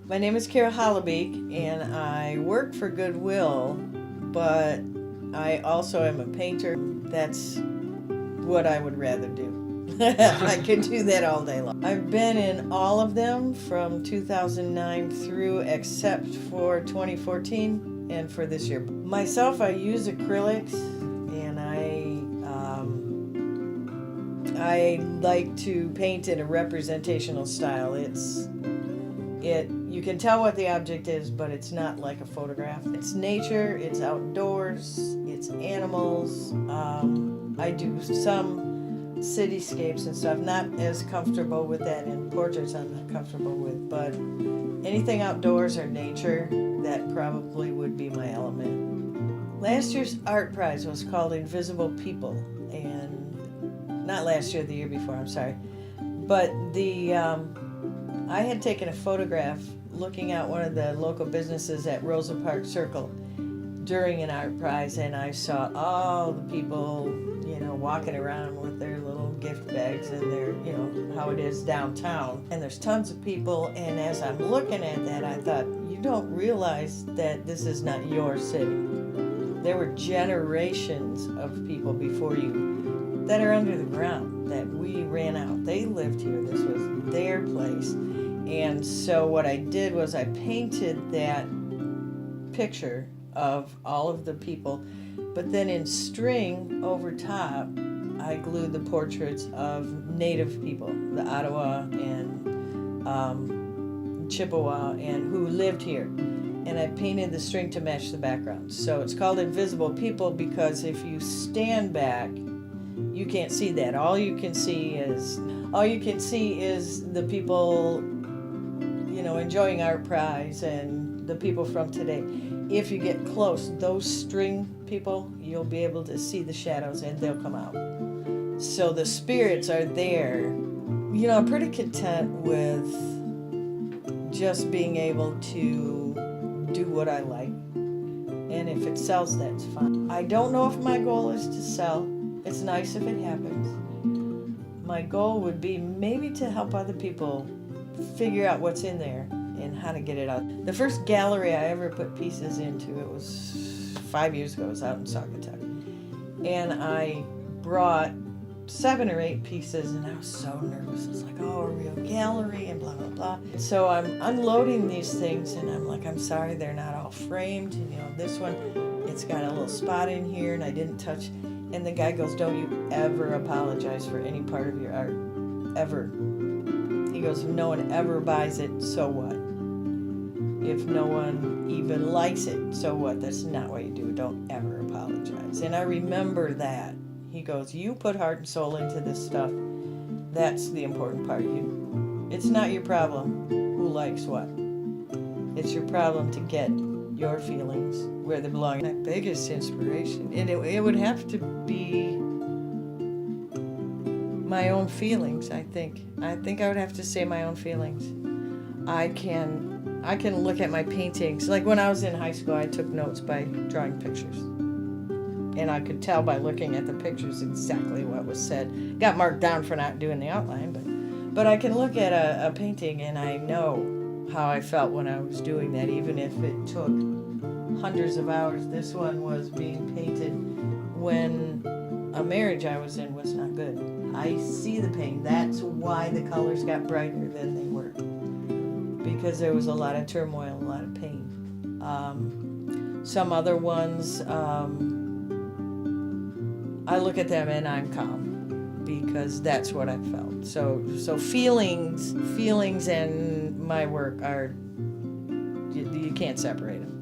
My name is Carol Hollebeek, and I work for Goodwill, but I also am a painter. That's what I would rather do. I could do that all day long. I've been in all of them from 2009 through, except for 2014 and for this year. Myself, I use acrylics, and I like to paint in a representational style. You can tell what the object is, but it's not like a photograph. It's nature, it's outdoors, it's animals. I do some cityscapes and stuff. Not as comfortable with that in portraits I'm not comfortable with, but anything outdoors or nature, that probably would be my element. Last year's ArtPrize was called Invisible People, and not last year, the year before, I'm sorry. But I had taken a photograph looking at one of the local businesses at Rosa Parks Circle during an ArtPrize, and I saw all the people, walking around with their little gift bags and their, how it is downtown. And there's tons of people, and as I'm looking at that, I thought, you don't realize that this is not your city. There were generations of people before you that are under the ground that we ran out. They lived here. This was their place. And so what I did was I painted that picture of all of the people, but then in string over top, I glued the portraits of Native people, the Ottawa and Chippewa, and who lived here. And I painted the string to match the background. So it's called Invisible People because if you stand back, you can't see that. All you can see is the people, enjoying ArtPrize and the people from today. If you get close, those string people, you'll be able to see the shadows and they'll come out. So the spirits are there. I'm pretty content with just being able to do what I like. And if it sells, that's fine. I don't know if my goal is to sell. It's nice if it happens. My goal would be maybe to help other people figure out what's in there and how to get it out. The first gallery I ever put pieces into, it was 5 years ago. It was out in Saugatuck. And I brought 7 or 8 pieces, and I was so nervous. It's like, a real gallery and blah, blah, blah. So I'm unloading these things, and I'm like, I'm sorry they're not all framed. This one, it's got a little spot in here, and I didn't touch. And the guy goes, don't you ever apologize for any part of your art, ever. He goes, if no one ever buys it, so what? If no one even likes it, so what? That's not what you do. Don't ever apologize. And I remember that. He goes, you put heart and soul into this stuff. That's the important part. It's not your problem who likes what. It's your problem to get your feelings where they belong. My biggest inspiration, and it would have to be my own feelings, I think. I think I would have to say my own feelings. I can look at my paintings. Like when I was in high school, I took notes by drawing pictures. And I could tell by looking at the pictures exactly what was said. Got marked down for not doing the outline, but I can look at a painting and I know how I felt when I was doing that, even if it took hundreds of hours. This one was being painted when a marriage I was in was not good. I see the pain. That's why the colors got brighter than they were. Because there was a lot of turmoil, a lot of pain. Some other ones, I look at them and I'm calm because that's what I felt. So feelings and my work are, you can't separate them.